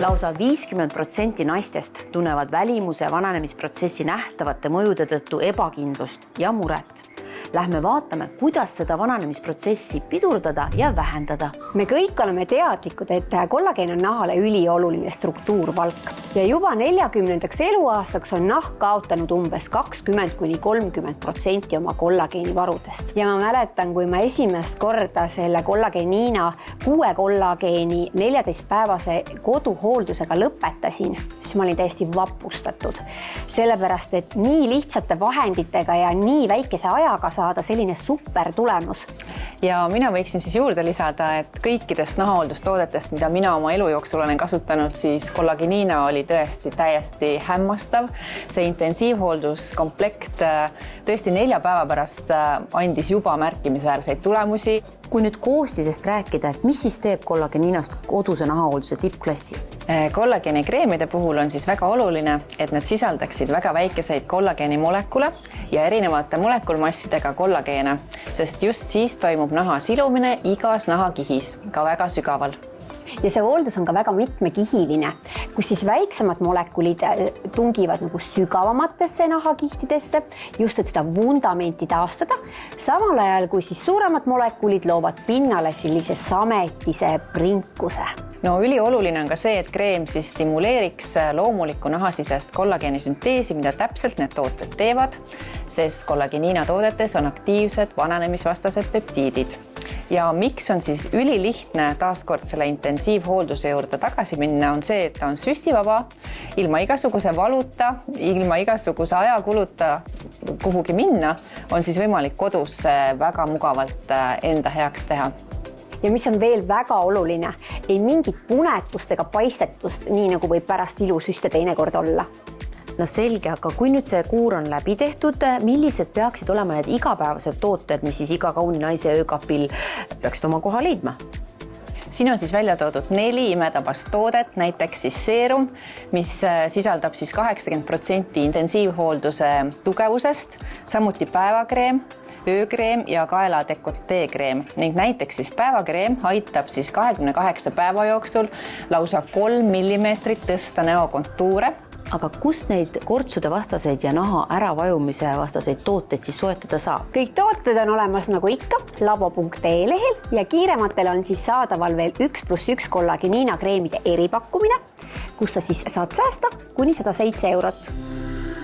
Lausa 50% naistest tunnevad välimuse vananemisprotsessi nähtavate mõjude tõttu ebakindlust ja muret. Lähme vaatame, kuidas seda vananemisprotsessi pidurdada ja vähendada. Me kõik oleme teadlikud, et kollageen on nahale ülioluline struktuurvalk ja juba 40. eluaastaks on nahk kaotanud umbes 20–30% oma kollageenivarudest. Ja ma mäletan, kui ma esimest korda selle kollageeniina 6 kollageeni 14-päevase koduhooldusega lõpetasin, siis ma olin täiesti vapustatud. Sellepärast, et nii lihtsate vahenditega ja nii väikese ajaga saada selline super tulemus. Ja mina võiksin siis juurde lisada, et kõikidest nahahooldustoodetest, mida mina oma elu jooksul olen kasutanud, siis kollageeniina oli tõesti täiesti hämmastav. See intensiivhoolduskomplekt tõesti 4 päeva pärast andis juba märkimisväärseid tulemusi. Kui nüüd koostisest rääkida, et mis siis teeb kollageeniinast koduse nahahoolduse tippklassi? Kollageenikreemide puhul on siis väga oluline, et need sisaldaksid väga väikeseid kollageenimolekule ja erinevate molekulmassidega kollageene, sest just siis toimub naha silumine igas nahakihis, ka väga sügaval. Ja see hooldus on ka väga mitmekihiline, kus siis väiksemad molekulid tungivad nagu sügavamatesse nahakihtidesse, just et seda vundamenti taastada, samal ajal kui siis suuremad molekulid loovad pinnale sellise sametise prinkuse. No ülioluline on ka see, et kreem siis stimuleeriks loomulikku nahasisest kollageenisünteesi, mida täpselt need tooted teevad, sest kollageeniina toodetes on aktiivsed vananemisvastased peptiidid. Ja miks on siis ülilihtne taaskord selle intensiivhoolduse juurde tagasi minna, on see, et ta on süstivaba, ilma igasuguse valuta, ilma igasuguse ajakuluta kuhugi minna, on siis võimalik kodus väga mugavalt enda heaks teha. Ja mis on veel väga oluline, ei mingit punetust ega paistetust, nii nagu võib pärast ilusüste teinekord olla. No selge, aga kui nüüd see kuur on läbi tehtud, millised peaksid olema need igapäevased tooted, mis siis iga kauni naise öökapil peaksid oma koha leidma? Siin on siis välja toodud 4 imetabast toodet, näiteks siis seerum, mis sisaldab siis 80% intensiivhoolduse tugevusest, samuti päevakreem, öökreem ja kaela dekolteekreem ning näiteks siis päevakreem aitab siis 28 päeva jooksul lausa 3 millimeetrit tõsta näokontuure. Aga kust neid kortsude vastaseid ja naha äravajumise vastaseid tooteid siis soetada saab? Kõik tooted on olemas nagu ikka labo.ee lehel ja kiirematel on siis saadaval veel 1+1 kollageeniina kreemide eripakkumine, kus sa siis saad säästa kuni 107 €.